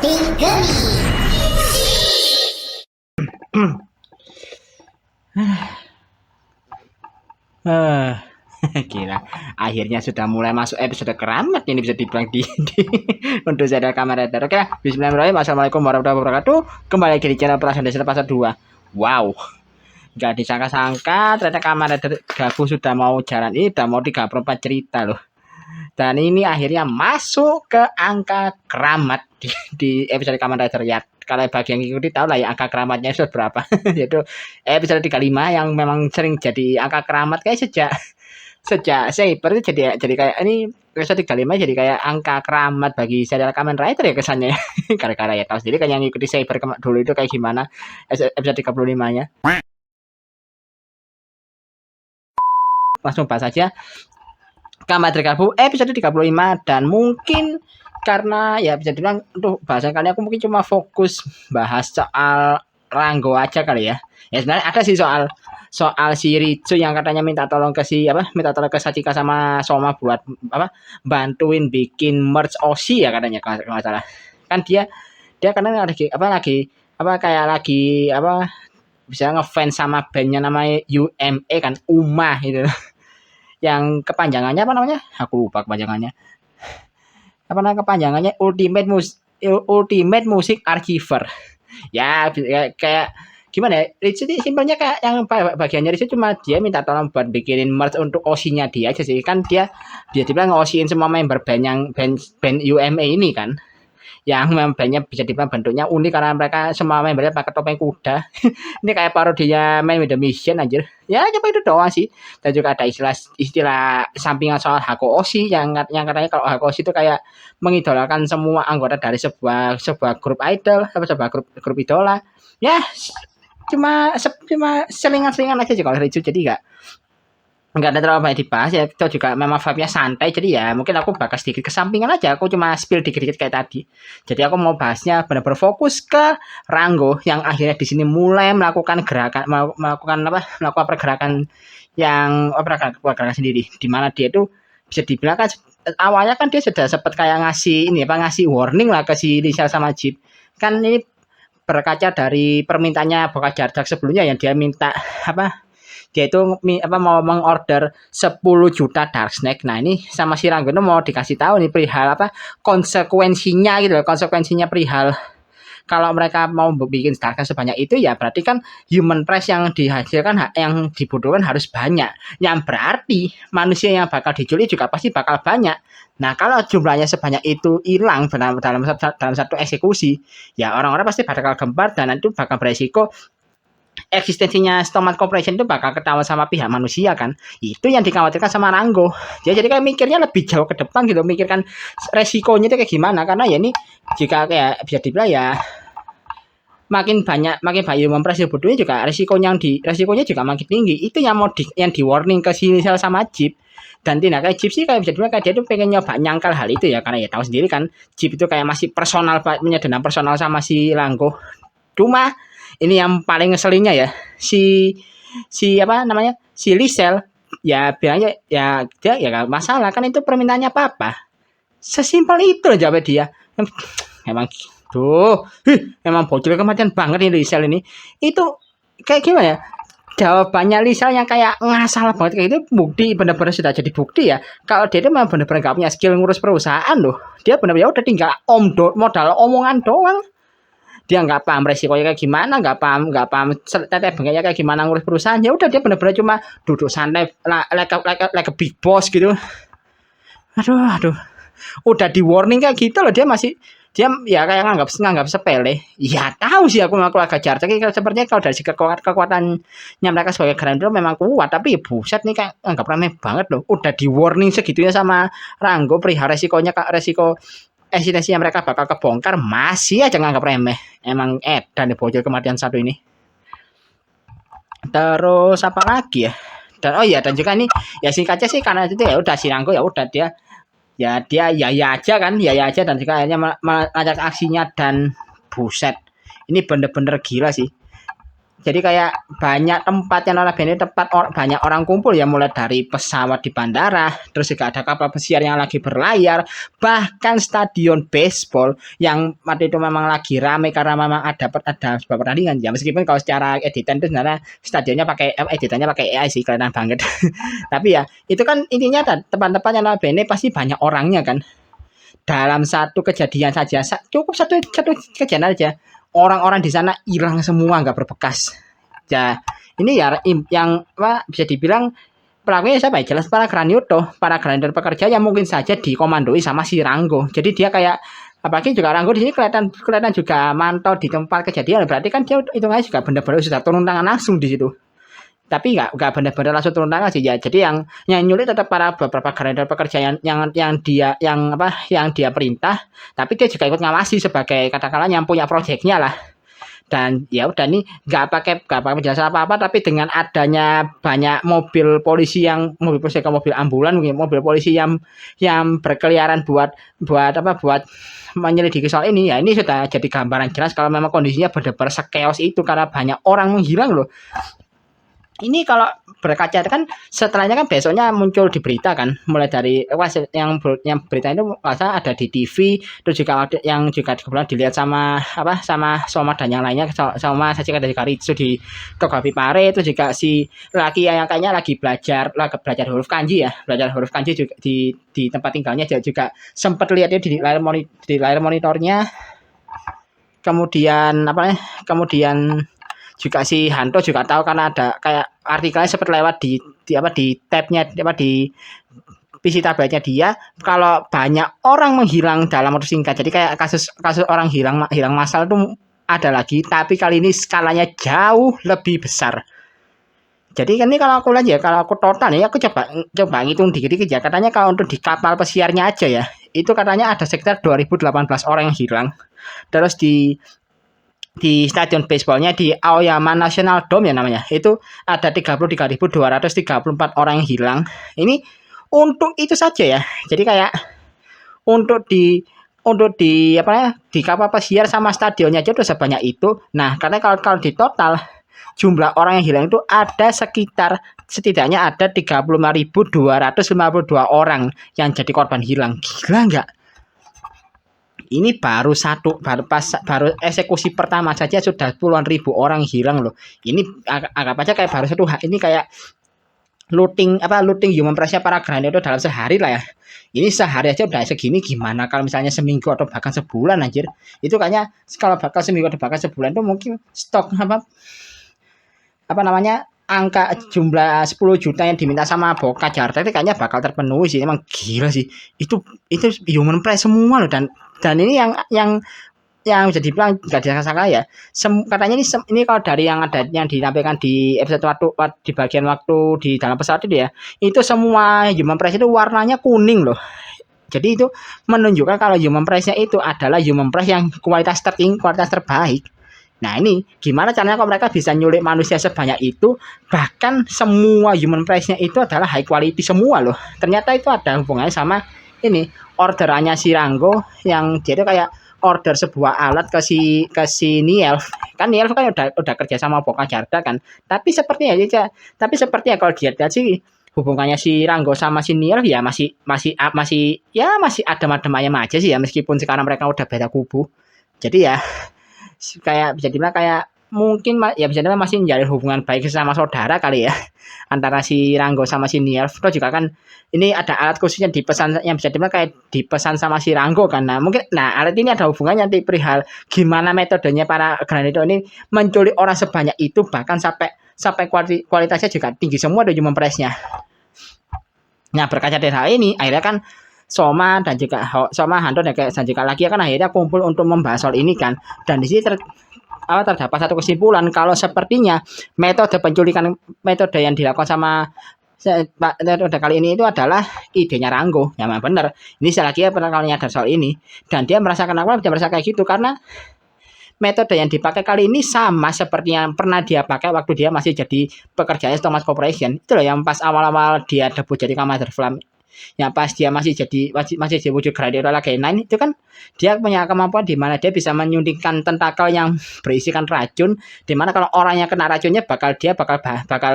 Gila, akhirnya sudah mulai masuk episode keramat ini bisa dibilang di untuk serial Kamen Rider. Oke, bismillahirrahmanirrahim. Assalamualaikum warahmatullahi wabarakatuh. Kembali lagi di channel Perasaan Desa Pasar 2. Wow, nggak disangka-sangka ternyata Kamen Rider Gabu sudah mau jalan ini, udah mau 34 cerita loh. Dan ini akhirnya masuk ke angka keramat di episode Kamen Rider ya. Kalau bagi yang ikuti tahu lah ya angka keramatnya episode berapa. Yaitu episode 35 yang memang sering jadi angka keramat kayak sejak Saber itu jadi kayak ini episode 35 jadi kayak angka keramat bagi serial Kamen Rider ya kesannya. Gara-gara ya tahu sendiri kan yang ngikuti Saber dulu itu kayak gimana episode 35-nya. Langsung bahas saja Kamen Rider Gabu episode 35 dan mungkin karena ya bisa dibilang untuk bahasan kali aku mungkin cuma fokus bahas soal Rango aja kali ya. Ya sebenarnya ada sih soal si Ritsu yang katanya minta tolong ke minta tolong ke Sachika sama Soma buat bantuin bikin merch Oshi ya katanya kalau nggak salah. Kan dia karena lagi kayak lagi bisa ngefans sama bandnya namanya UMA kan Uma gitu. Yang kepanjangannya apa namanya? Aku lupa kepanjangannya. Apa namanya kepanjangannya? Ultimate Music Archiver. Ya kayak gimana ya? Ritsu ini simpelnya kayak yang bagiannya Ritsu cuma dia minta tolong buat bikinin merch untuk Oshinya dia aja sih. Kan dia bilang ngosiin semua member band UMA ini kan. Yang bandnya bisa dibilang bentuknya unik karena mereka semua membernya pakai topeng kuda. Ini kayak parodinya Man with the Mission anjir. Ya coba itu doang sih. Dan juga ada istilah sampingan soal Hako Oshi yang katanya kalau Hako Oshi itu kayak mengidolakan semua anggota dari sebuah grup idol atau sebuah grup idola. Ya cuma selingan-selingan aja sih kalau Ritsu, jadi enggak ada terlalu banyak dibahas ya, itu juga memang vibe-nya santai, jadi ya mungkin aku bakal sedikit kesampingan aja, aku cuma spill dikit-dikit kayak tadi. Jadi aku mau bahasnya benar-benar fokus ke Rango yang akhirnya di sini mulai melakukan pergerakan yang pergerakan sendiri, di mana dia itu bisa dibilang kan awalnya kan dia sudah sempat kayak ngasih warning lah ke si Lisa sama Jeep. Kan ini berkaca dari permintaannya Boka Jardak sebelumnya yang dia minta dia itu mau mengorder 10 juta Dark Snake. Nah ini sama si Ranggono mau dikasih tahu nih perihal konsekuensinya gitu loh, konsekuensinya perihal kalau mereka mau bikin Dark Snake sebanyak itu ya berarti kan human price yang dihasilkan yang dibutuhkan harus banyak, yang berarti manusia yang bakal diculik juga pasti bakal banyak. Nah kalau jumlahnya sebanyak itu hilang dalam satu eksekusi ya orang-orang pasti bakal gempar dan itu bakal beresiko eksistensinya Stomat Corporation itu bakal ketahuan sama pihak manusia kan. Itu yang dikhawatirkan sama Rango. Jadi kayak mikirnya lebih jauh ke depan gitu, mikirkan resikonya itu kayak gimana, karena ya ini jika kayak bisa dibilang ya makin banyak mempresi butuhnya juga resikonya juga makin tinggi. Itu yang yang di warning ke sini sama Jeep. Dan tindakan Jeep sih kayak bisa dibilang kayak dia tuh pengen nyoba nyangkal hal itu ya, karena ya tahu sendiri kan Jeep itu kayak masih personal, punya dendam personal sama si Rango. Cuma ini yang paling ngeselinnya ya si Lisel ya bilangnya ya dia ya gak masalah kan, itu permintaannya apa sesimpel itu loh jawab dia. Emang memang bocil kematian banget ini Lisel ini. Itu kayak gimana ya jawabannya Lisel yang kayak ngasal banget kayak itu, bukti benar-benar sudah jadi bukti ya kalau dia itu memang benar-benar gak punya skill ngurus perusahaan loh. Dia benar-benar udah tinggal modal omongan doang. Dia nggak paham resikonya kayak gimana, nggak paham teteh bengeknya kayak gimana ngurus perusahaan. Ya udah dia benar-benar cuma duduk santai like a big boss gitu. Aduh, udah di warning kayak gitu loh, dia ya kayak nganggap sepele. Ya tahu sih aku agak jarang sepertinya kalau dari kekuatannya mereka sebagai Grandeur memang kuat, tapi ya buset nih kayak nganggap remeh banget loh. Udah di warning segitunya sama Rango perihal resiko eksistensinya mereka bakal kebongkar, masih aja nganggap remeh. Emang dan bocil kematian satu ini. Terus apa lagi ya? Dan juga nih ya singkatnya sih karena itu ya udah si Rango ya udah dia aja dan juga akhirnya mengajak aksinya dan buset. Ini bener-bener gila sih. Jadi kayak banyak tempat yang notabene banyak orang kumpul ya, mulai dari pesawat di bandara, terus juga ada kapal pesiar yang lagi berlayar, bahkan stadion baseball yang waktu itu memang lagi ramai karena memang ada sebuah pertandingan ya, meskipun kalau secara editan itu sebenarnya stadionnya pakai editannya pakai AI sih, kelihatan banget. Tapi ya itu kan intinya tempat-tempat yang notabene pasti banyak orangnya kan. Dalam satu kejadian saja, cukup satu kejadian aja, orang-orang di sana hilang semua, nggak berbekas. Ya, ini ya yang apa bisa dibilang pelakunya siapa ya? Jelas para granitor pekerja yang mungkin saja dikomandoi sama si Ranggo. Jadi dia kayak, apalagi juga Ranggo di sini kelihatan kelihatan juga mantau di tempat kejadian. Berarti kan dia hitungannya juga benar-benar sudah turun tangan langsung di situ. Tapi nggak benar-benar langsung turun tangan sih ya. Jadi yang nyulit tetap para beberapa granitor pekerja yang dia perintah, tapi dia juga ikut ngawasi sebagai katakanlah yang punya proyeknya lah. Dan ya udah nih nggak pakai penjelasan apa-apa, tapi dengan adanya banyak mobil polisi ke mobil ambulan, mungkin mobil polisi yang berkeliaran buat menyelidiki soal ini, ya ini sudah jadi gambaran jelas kalau memang kondisinya benar-benar sekeos itu karena banyak orang menghilang loh. Ini kalau berkaca kan setelahnya kan besoknya muncul di berita kan, mulai dari yang berita itu masa ada di TV, terus juga yang juga kebetulan dilihat sama Soma dan yang lainnya, sama Sachi dari Karitsu di Togapi Pare, itu juga si laki yang kayaknya lagi belajar huruf kanji ya, belajar huruf kanji juga di tempat tinggalnya juga sempat lihatnya di layar monitornya. Kemudian juga si Hanto juga tahu karena ada kayak artikelnya sempat lewat di tabnya di PC tabletnya dia, kalau banyak orang menghilang dalam waktu singkat. Jadi kayak kasus orang hilang massal itu ada lagi, tapi kali ini skalanya jauh lebih besar. Jadi kan ini kalau aku lihat ya, kalau aku total ya, aku coba ngitung dikit-dikit ya. Katanya kalau untuk di kapal pesiarnya aja ya, itu katanya ada sekitar 2018 orang yang hilang. Terus di stadion baseballnya di Aoyama National Dome ya namanya, itu ada 33.234 orang yang hilang. Ini untuk itu saja ya. Jadi kayak untuk di kapal pesiar sama stadionnya aja udah sebanyak itu. Nah, karena kalau di total jumlah orang yang hilang itu ada setidaknya ada 35.252 orang yang jadi korban hilang. Gila nggak? Ini baru eksekusi pertama saja sudah puluhan ribu orang hilang loh. Ini anggap aja kayak baru ini kayak looting human price-nya para granitor dalam sehari lah ya. Ini sehari aja udah segini, gimana kalau misalnya seminggu atau bahkan sebulan anjir. Itu kayaknya kalau bakal seminggu atau bahkan sebulan itu mungkin stok angka jumlah 10 juta yang diminta sama Boca Jakarta itu kayaknya bakal terpenuhi sih. Emang gila sih. Itu human price semua loh, dan ini yang bisa dibilang nggak disangka ya. Katanya ini kalau dari yang dinampilkan di episode di bagian waktu di dalam pesawat itu ya, itu semua human price itu warnanya kuning loh. Jadi itu menunjukkan kalau human price-nya itu adalah human price yang kualitas terbaik. Nah ini gimana caranya kok mereka bisa nyulik manusia sebanyak itu, bahkan semua human price-nya itu adalah high quality semua loh. Ternyata itu ada hubungannya sama ini orderannya si Ranggo, yang dia itu kayak order sebuah alat ke si Nielf. Kan Nielf kan udah kerja sama Boca Jakarta kan. Tapi sepertinya kalau dia lihat sih hubungannya si Ranggo sama si Nielf ya masih adem-adem ayam aja sih ya, meskipun sekarang mereka udah beda kubu. Jadi ya kayak bisa dibilang kayak mungkin ya bisa dibilang masih menjalin hubungan baik sama saudara kali ya antara si Ranggo sama si Nielf. Terus juga kan ini ada alat khususnya dipesan yang bisa dibilang kayak dipesan sama si Ranggo kan. Nah alat ini ada hubungannya nanti perihal gimana metodenya para granitor ini menculik orang sebanyak itu, bahkan sampai kualitasnya juga tinggi semua ada human price-nya. Nah berkaca dari hal ini akhirnya kan Soma Hanto dan juga lagi kan akhirnya kumpul untuk membahas soal ini kan. Dan di sini terdapat satu kesimpulan kalau sepertinya metode yang dilakukan sama metode kali ini itu adalah idenya Ranggo. Ya memang benar. Ini sekali lagi pernah kalinya ada soal ini, dan dia merasa kayak gitu karena metode yang dipakai kali ini sama seperti yang pernah dia pakai waktu dia masih jadi pekerjanya Thomas Corporation. Itu loh yang pas awal-awal dia debut jadi Commander Flam. yang pas dia masih jadi wujud Gladiator lagi 9 itu kan dia punya kemampuan di mana dia bisa menyuntikkan tentakel yang berisikan racun, di mana kalau orang yang kena racunnya bakal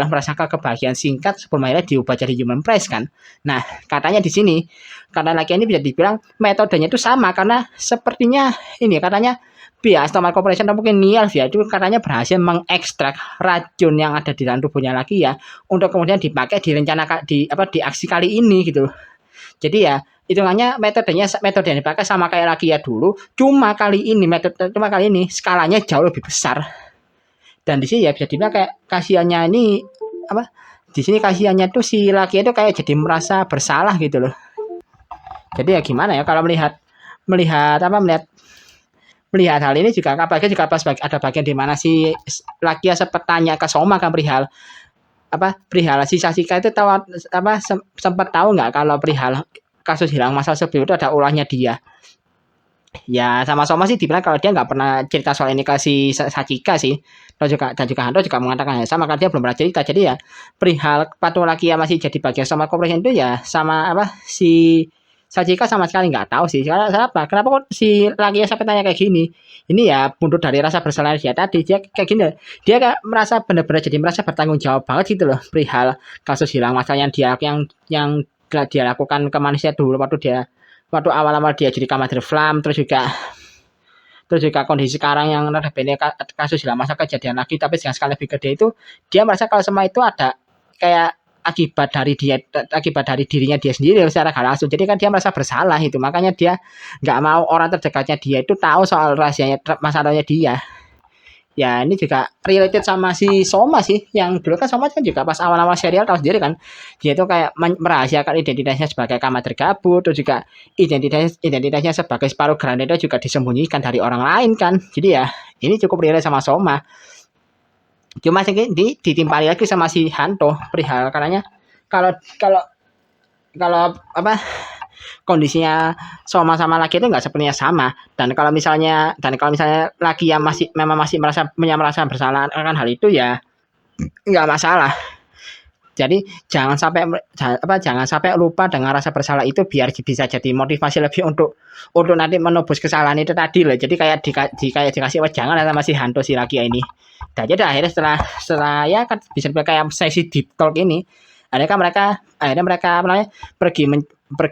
merasakan kebahagiaan singkat sebelum akhirnya diubah jadi human press kan. Nah, katanya di sini karena lagi ini bisa dibilang metodenya itu sama karena sepertinya ini katanya pihak Stomach Corporation atau mungkin Nielf ya itu katanya berhasil mengekstrak racun yang ada di dalam tubuhnya lagi ya untuk kemudian dipakai di rencana di aksi kali ini gitu. Jadi ya hitungannya metode yang dipakai sama kayak lagi ya dulu, cuma kali ini skalanya jauh lebih besar. Dan di sini ya bisa dibilang kayak kasihannya ini apa? Di sini kasihannya tuh si laki itu kayak jadi merasa bersalah gitu loh. Jadi ya gimana ya kalau melihat melihat hal ini juga apalagi jika pas ada bagian di mana si Lakia sempat tanya ke Soma kan perihal si Sasika itu tahu sempat tahu nggak kalau perihal kasus hilang masa sebelum itu ada ulahnya dia. Ya sama Soma sih dibilang kalau dia nggak pernah cerita soal ini ke si Sasika sih. Dan juga Hando juga mengatakan ya sama karena dia belum pernah cerita. Jadi ya perihal patung Lakia masih jadi bagian sama Corporation itu ya sama si Sachika sama sekali nggak tahu sih. Kenapa? Kenapa kok si laki sampai tanya kayak gini? Ini ya buntut dari rasa bersalah dia tadi. Dia kayak gini. Dia kayak merasa benar-benar jadi merasa bertanggung jawab banget gitu loh. Perihal kasus hilang masalah yang dia lakukan ke manusia dulu waktu awal-awal dia jadi Commander Flam terus juga kondisi sekarang yang notabene kasus hilang masa kejadian lagi tapi dengan skala lebih gede itu dia merasa kalau semua itu ada kayak akibat dari dirinya dia sendiri secara gak langsung. Jadi kan dia merasa bersalah itu. Makanya dia nggak mau orang terdekatnya dia itu tahu soal rahasianya masalahnya dia. Ya ini juga related sama si Soma sih. Yang dulu kan Soma kan juga pas awal-awal serial tahu sendiri kan. Dia itu kayak merahasiakan identitasnya sebagai Commander Gabut. Terus juga identitasnya sebagai separuh Granada juga disembunyikan dari orang lain kan. Jadi ya ini cukup relate sama Soma. Cuma ditimpali lagi sama si Hanto perihal karenanya kalau kondisinya sama laki itu nggak sepenuhnya sama dan kalau misalnya laki yang memang masih merasa bersalah akan hal itu ya nggak masalah. Jadi jangan sampai lupa dengan rasa bersalah itu biar bisa jadi motivasi lebih untuk nanti menebus kesalahan itu tadi loh. Jadi kayak dikasih wejangan sama si Hanto si laki ini. Dan jadi akhirnya setelah ya kan bisa kayak sesi deep talk ini, akhirnya mereka pergi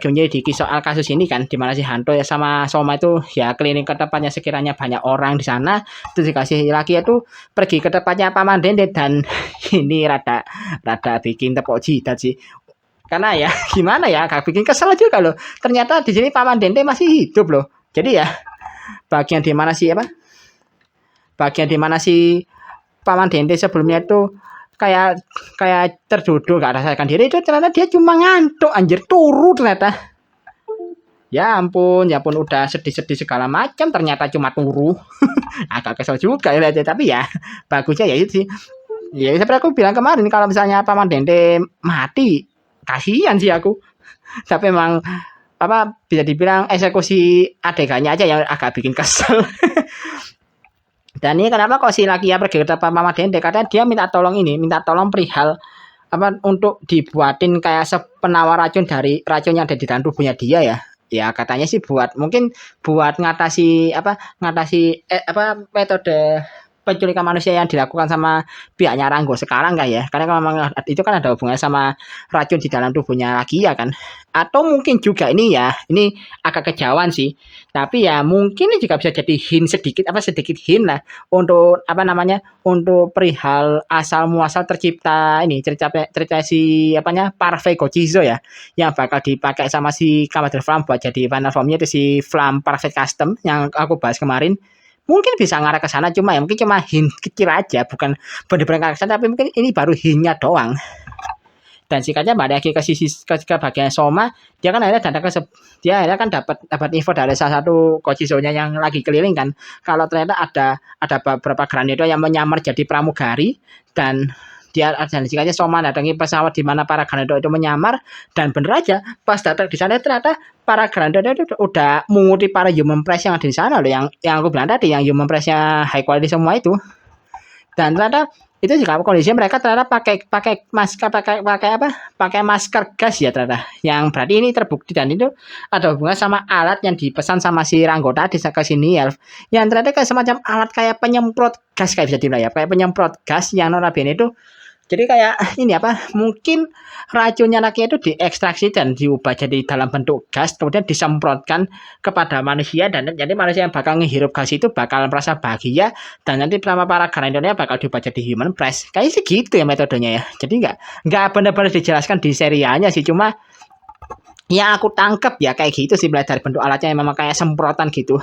menyelidiki soal kasus ini kan, di mana si Hanto ya sama Soma itu ya keliling ke tempatnya sekiranya banyak orang di sana, terus dikasih laki itu pergi ke tempatnya Paman Dende dan ini rada bikin tepuk jidat sih. Karena ya gimana ya, agak bikin kesel juga loh. Ternyata di sini Paman Dende masih hidup loh. Jadi ya bagian di mana si Paman Dende sebelumnya itu kayak terduduk gak rasakan diri itu ternyata dia cuma ngantuk anjir turu ternyata. Ya ampun udah sedih segala macam ternyata cuma turu. Agak kesel juga ya tapi ya bagusnya ya itu sih. Ya seperti aku bilang kemarin kalau misalnya Paman Dende mati kasihan sih aku. Tapi memang bisa dibilang eksekusi adegannya aja yang agak bikin kesel. Dan ini kenapa kok si Lakia pergi ke tempat Mama Dende? Karena dia minta tolong perihal untuk dibuatin kayak penawar racun dari racun yang ada di dalam tubuhnya dia ya. Ya katanya sih buat ngatasi metode penculikan manusia yang dilakukan sama pihaknya Ranggo sekarang kan ya. Karena memang itu kan ada hubungannya sama racun di dalam tubuhnya Lakia kan. Atau mungkin juga ini agak kejauhan sih. Tapi ya mungkin ini juga bisa jadi sedikit hint lah untuk untuk perihal asal muasal tercipta ini cerita si Parfait Gochizo ya yang bakal dipakai sama si Commander Flam buat jadi final formnya itu si Flam Parfait Custom yang aku bahas kemarin. Mungkin bisa ngarah ke sana cuma hint kecil aja bukan benar-benar ke sana tapi mungkin ini baru hintnya doang. Dan singkatnya balik lagi ke bagian Soma, dia kan akhirnya dapat info dari salah satu Gochizo-nya yang lagi keliling kan, kalau ternyata ada beberapa Granado yang menyamar jadi pramugari dan singkatnya Soma datangi pesawat di mana para Granado itu menyamar dan bener aja pas datang di sana ternyata para Granado itu udah menguti para human press yang ada di sana loh yang aku bilang tadi yang human press-nya high quality semua itu. Dan ternyata itu juga kondisinya mereka ternyata pakai pakai masker pakai apa pakai masker gas ya ternyata, yang berarti ini terbukti dan itu ada hubungan sama alat yang dipesan sama si Ranggo tadi ke sini ya, yang ternyata kayak semacam alat kayak penyemprot gas kayak bisa dibilang ya, kayak penyemprot gas yang notabene itu jadi kayak ini apa mungkin racunnya lagi itu diekstraksi dan diubah jadi dalam bentuk gas kemudian disemprotkan kepada manusia, dan jadi manusia yang bakal ngehirup gas itu bakal merasa bahagia dan nanti sama para grindonnya bakal diubah jadi human press. Kayaknya sih gitu ya metodenya ya. Jadi nggak benar-benar dijelaskan di serialnya sih, cuma ya aku tangkep ya kayak gitu sih, mulai dari bentuk alatnya yang memang kayak semprotan gitu.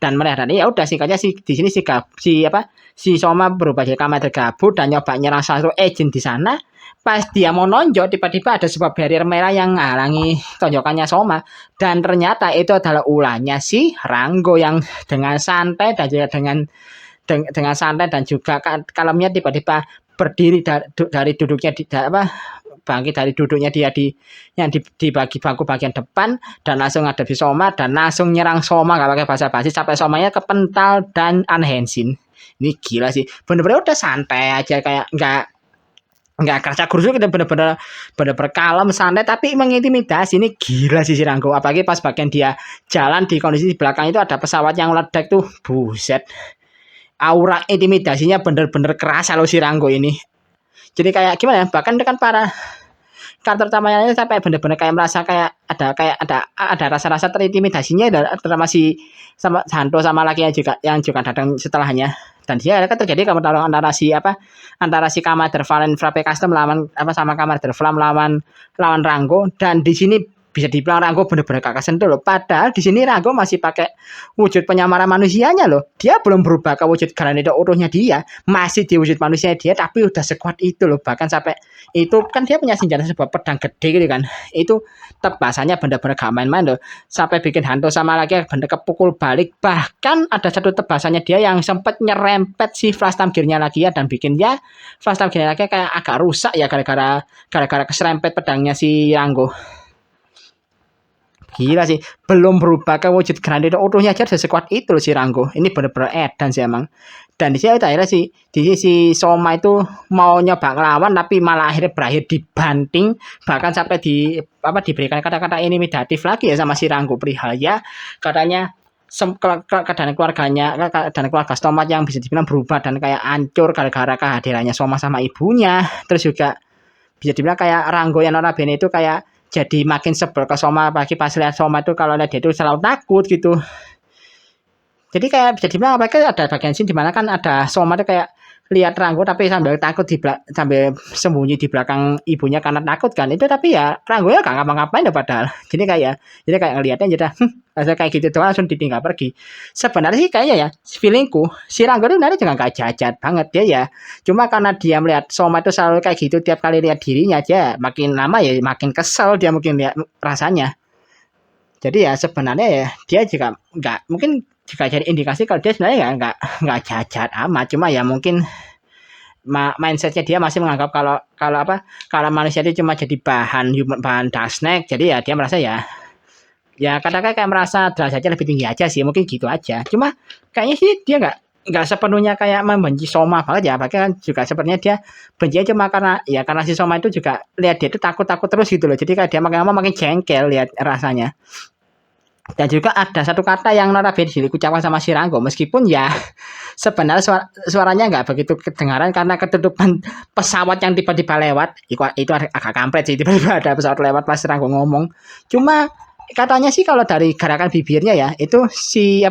Dan mereka ya udah singkatnya sih di sini si Soma berubah jadi Kamen Gabut dan nyoba nyerang satu agent di sana. Pas dia mau nonjok tiba-tiba ada sebuah barrier merah yang menghalangi tonjokannya Soma, dan ternyata itu adalah ulahnya si Ranggo yang dengan santai dan juga dengan santai dan juga kalemnya tiba-tiba berdiri dari duduknya bangkit dari duduknya dia di bagi bangku bagian depan dan langsung ada di Soma dan langsung nyerang Soma gak pakai basa-basi sampai Somanya kepental dan unhensin. Ini gila sih, bener-bener udah santai aja kayak nggak kerasa kurus, kita bener-bener kalem santai tapi mengintimidasi. Ini gila sih si Ranggo, apalagi pas bagian dia jalan di kondisi di belakang itu ada pesawat yang meledak tuh, buset, aura intimidasinya bener-bener kerasa loh si Ranggo ini. Jadi kayak gimana ya, bahkan kan para karakter utamanya ini sampai bener-bener kayak merasa ada rasa-rasa terintimidasinya terutama si sama Hanto sama laki yang juga datang setelahnya, dan dia kan terjadi pertarungan antara si Commander Valen Frappe Custom sama Commander Vlam lawan Ranggo, dan di sini bisa dibilang Ranggo bener-bener kakak sentuh loh. Padahal di sini Ranggo masih pakai wujud penyamaran manusianya loh. Dia belum berubah ke wujud Granito utuhnya dia, masih di wujud manusia dia, tapi udah sekuat itu loh. Bahkan sampai itu kan dia punya senjata sebuah pedang gede gitu kan. Itu tebasannya bener-bener gak main-main loh. Sampai bikin Hanto sama lagi bener kepukul balik. Bahkan ada satu tebasannya dia yang sempat nyerempet si flash time gear-nya lagi ya, dan bikin ya flash time gear-nya lagi kayak agak rusak ya gara-gara keserempet pedangnya si Ranggo. Gila sih, belum berubah ke wujud Granito utuhnya aja sekuat itu loh si Ranggo. Ini bener-bener edan sih emang. Dan di sini akhirnya si Soma itu mau nyoba ngelawan tapi malah akhirnya berakhir dibanting, bahkan sampai diberikan kata-kata intimidatif lagi ya sama si Ranggo perihal ya katanya keadaan keluarga Soma yang bisa dibilang berubah dan kayak hancur gara-gara kehadirannya Soma sama ibunya. Terus juga bisa dibilang kayak Ranggo yang notabene itu kayak jadi makin sebel ke Soma, apalagi pas lihat Soma itu kalau lihat dia itu selalu takut gitu. Jadi kayak bisa dibilang apalagi ada bagian sini dimana kan ada Soma itu kayak lihat Ranggo tapi sambil takut sambil sembunyi di belakang ibunya karena takut kan itu, tapi ya Ranggo ya gak ngapa-ngapain ya padahal. Jadi kayak ngelihatnya jadi kayak gitu doang langsung ditinggal pergi. Sebenarnya sih kayaknya ya feelingku si Ranggo itu sebenarnya juga gak jahat banget dia ya, cuma karena dia melihat Soma itu selalu kayak gitu tiap kali lihat dirinya aja, makin lama ya makin kesel dia mungkin lihat rasanya. Jadi ya sebenarnya ya dia juga nggak mungkin juga jadi indikasi kalau dia sebenarnya ya nggak jahat amat, cuma ya mungkin mindsetnya dia masih menganggap kalau manusia itu cuma jadi bahan dasnek, jadi ya dia merasa ya kadang-kadang kayak merasa derajatnya lebih tinggi aja sih, mungkin gitu aja. Cuma kayaknya sih dia nggak sepenuhnya kayak membenci Soma banget ya, bahkan juga sepertinya dia benci cuma karena si Soma itu juga lihat dia itu takut terus gitu loh, jadi kayak dia makin lama makin jengkel lihat rasanya. Dan juga ada satu kata yang notabene diucapkan sama si Ranggo, meskipun ya sebenarnya suaranya nggak begitu kedengaran karena ketutupan pesawat yang tiba-tiba lewat. Itu agak kampret sih, tiba-tiba ada pesawat lewat pas Ranggo ngomong. Cuma katanya sih kalau dari gerakan bibirnya ya, itu si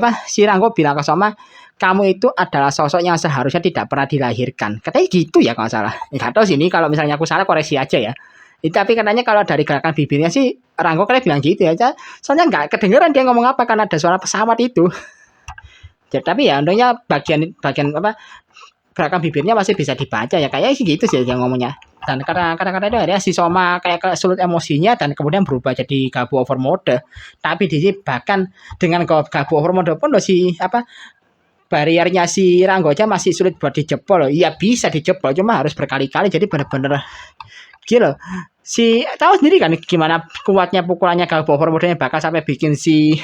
Ranggo bilang ke Soma, kamu itu adalah sosok yang seharusnya tidak pernah dilahirkan. Katanya gitu ya kalau salah. Nggak tahu sih, ini kalau misalnya aku salah koreksi aja ya. Tapi katanya kalau dari gerakan bibirnya sih Ranggo kayak bilang gitu ya. Soalnya nggak kedengeran dia ngomong apa karena ada suara pesawat itu. Jadi, tapi ya untungnya bagian gerakan bibirnya masih bisa dibaca ya. Kayaknya sih gitu sih yang ngomongnya. Dan karena itu akhirnya si Soma kayak kesulut emosinya dan kemudian berubah jadi Gabu over mode. Tapi di sini bahkan dengan Gabu over mode pun si bariernya si Ranggo aja masih sulit buat dijebol loh. Iya bisa dijebol cuma harus berkali-kali, jadi bener-bener gila. tahu sendiri kan gimana kuatnya pukulannya Galbo Overmodenya, bakal sampai bikin si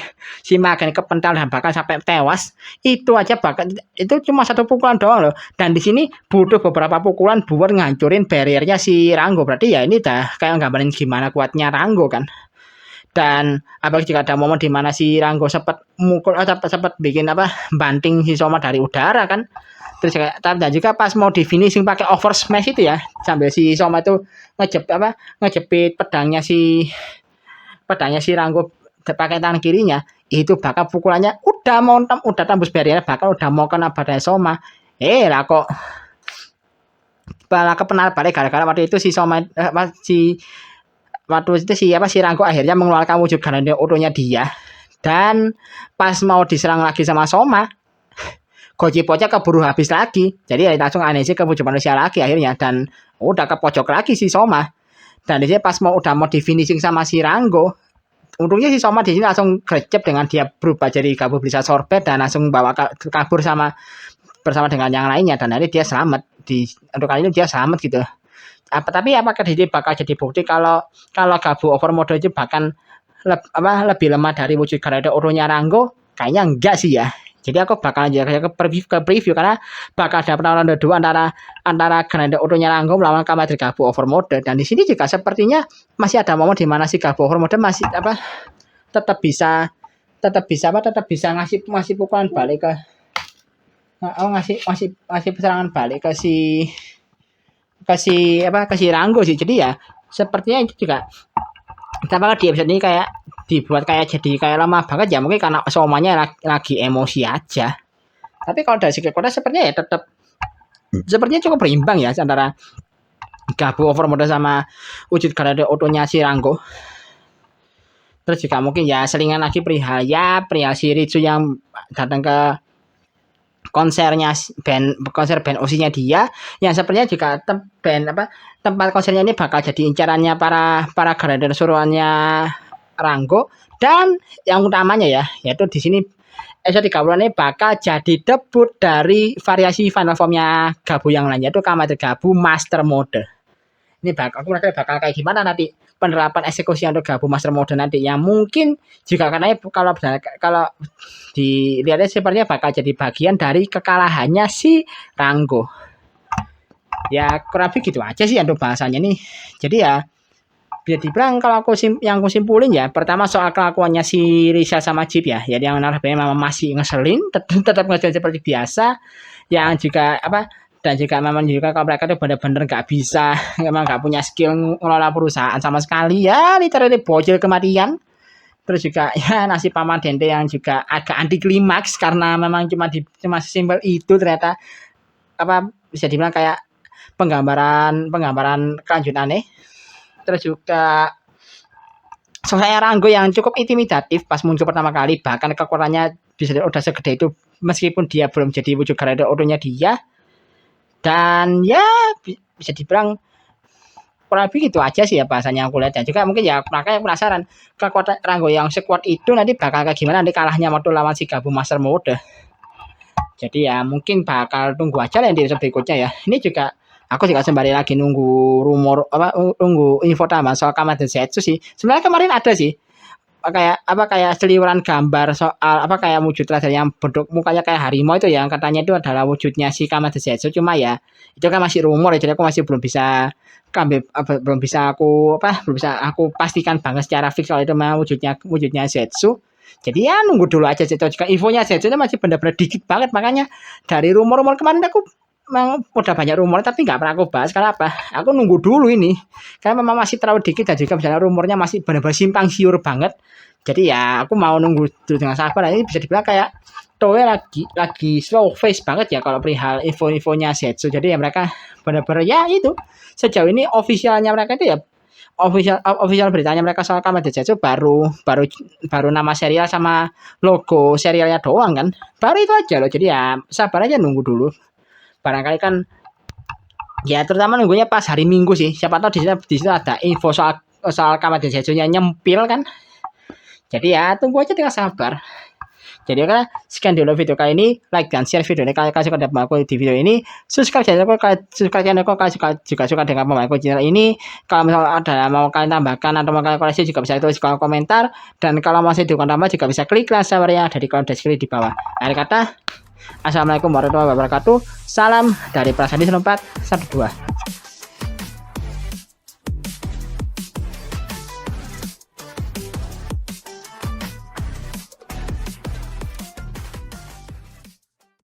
Magen kepental dan bakal sampai tewas. Itu aja bakal itu cuma satu pukulan doang loh. Dan di sini butuh beberapa pukulan buat ngancurin barriernya si Ranggo. Berarti ya ini dah kayak gambarin gimana kuatnya Ranggo kan. Dan apalagi jika ada momen di mana si Ranggo sempat mukul atau sempat bikin banting si Soma dari udara kan. Terus dan juga pas mau di finishing pakai over smash itu ya, sambil si Soma itu ngejepit pedangnya si Ranggo pakai tangan kirinya, itu bakal pukulannya udah tembus barrier, bakal udah mau kena badan Soma. Lah kok malah kepenal balik gara-gara waktu itu si Soma waktu itu si Ranggo akhirnya mengeluarkan wujud Grandia Otonya dia, dan pas mau diserang lagi sama Soma, Goji Pocah keburu habis lagi. Jadi langsung Anesi ke wujud manusia lagi akhirnya, dan udah ke pojok lagi si Soma. Dan di sini pas udah mau di finishing sama si Ranggo, untungnya si Soma di sini langsung gercep dengan dia berubah jadi kabur bisa sorbet dan langsung bawa kabur bersama dengan yang lainnya, dan akhirnya dia selamat. Untuk kali ini dia selamat gitu. Tapi apakah ini bakal jadi bukti kalau Gabu Overmode itu bahkan lebih lemah dari wujud Garada Oronya Ranggo? Kayaknya enggak sih ya. Jadi aku bakal ke preview karena bakal ada pertarungan kedua antara Garada Oronya Ranggo melawan Kamadri Gabu Overmode, dan di sini juga sepertinya masih ada momen di mana si Gabu Overmode masih tetap bisa ngasih pukulan balik ke ngasih serangan balik ke si Ranggo sih. Jadi ya sepertinya itu juga apakah di episode ini kayak dibuat jadi kayak lemah banget ya, mungkin karena Somanya lagi emosi aja. Tapi kalau dari segi kekuatan sepertinya ya tetap sepertinya cukup berimbang ya antara Gabu Overmode sama wujud Garada Otonya si Ranggo. Terus juga mungkin ya selingan lagi perihal si Ritsu yang datang ke konser band OC-nya dia, yang sepertinya juga tempat konsernya ini bakal jadi incarannya para Garada suruhannya Ranggo. Dan yang utamanya ya, yaitu di sini episode 30 ini bakal jadi debut dari variasi final formnya Gabu yang lainnya, yaitu Kamadri Gabu Master Mode. Ini aku rasa bakal kayak gimana nanti penerapan eksekusi untuk Gabu Master Mode nanti, yang mungkin juga karena kalau dilihatnya sepertinya bakal jadi bagian dari kekalahannya si Ranggo. Ya kurang lebih gitu aja sih untuk bahasanya nih. Jadi ya bisa dibilang kalau yang aku simpulin ya, pertama soal kelakuannya si Risa sama Chip ya, yang memang masih ngeselin, tetap ngeselin seperti biasa, yang juga dan juga memang juga kalau mereka tuh benar-benar nggak bisa, memang nggak punya skill ngelola perusahaan sama sekali ya, literally bocil kematian. Terus juga ya nasib Paman Dente yang juga agak anti klimaks karena memang cuma simpel itu, ternyata bisa dibilang kayak penggambaran kelanjutannya. Terus juga sosoknya Ranggo yang cukup intimidatif pas muncul pertama kali, bahkan kekuatannya bisa udah segede itu meskipun dia belum jadi wujud Garada Otonya dia. Dan ya bisa dibilang kurang lebih gitu aja sih ya bahasanya aku lihat. Dan juga mungkin ya makanya penasaran kekuatan Ranggo yang sekuat itu nanti bakal kayak gimana nanti kalahnya waktu lawan si Gabu Master Mode. Jadi ya mungkin bakal tunggu aja lah di episode berikutnya ya. Ini juga aku juga sembari lagi nunggu nunggu info tambahan soal Kamadri Zetsu sih. Sebenarnya kemarin ada sih kayak seliweran gambar soal kayak wujud terakhir yang bentuk mukanya kayak harimau itu, yang katanya itu adalah wujudnya si Kamadri Zetsu. Cuma ya itu kan masih rumor ya, jadi aku masih belum bisa aku pastikan banget secara fix kalau itu memang wujudnya Zetsu. Jadi ya nunggu dulu aja sih. Juga infonya Zetsu ini masih benar-benar dikit banget, makanya dari rumor-rumor kemarin aku memang udah banyak rumor tapi nggak pernah aku bahas karena aku nunggu dulu ini karena memang masih terlalu dikit, dan juga misalnya rumornya masih benar-benar simpang siur banget. Jadi ya aku mau nunggu dulu dengan sabar. Ini bisa dibilang kayak Toei lagi slow face banget ya kalau perihal info-infonya Zetsu. Jadi ya mereka benar-benar ya itu sejauh ini officialnya mereka itu ya official beritanya mereka soal Kamadri Zetsu baru nama serial sama logo serialnya doang kan, baru itu aja loh. Jadi ya sabar aja nunggu dulu. Barangkali kan ya terutama nunggunya pas hari Minggu sih, siapa tahu di situ ada info soal Kamadri Zetsu-nya nyempil kan. Jadi ya tunggu aja dengan sabar. Jadi oke, sekian dulu video kali ini. Like dan share video ini kalau kalian suka dengan aku di video ini. Subscribe channel aku kalau juga suka dengan pemainku channel ini. Kalau misalnya ada yang mau kalian tambahkan atau mau kalian koreksi juga bisa tulis di kolom komentar. Dan kalau masih diukur tambah juga bisa klik link server yang ada di kolom deskripsi di bawah. Akhir kata, assalamualaikum warahmatullahi wabarakatuh. Salam dari Prasadi 1412.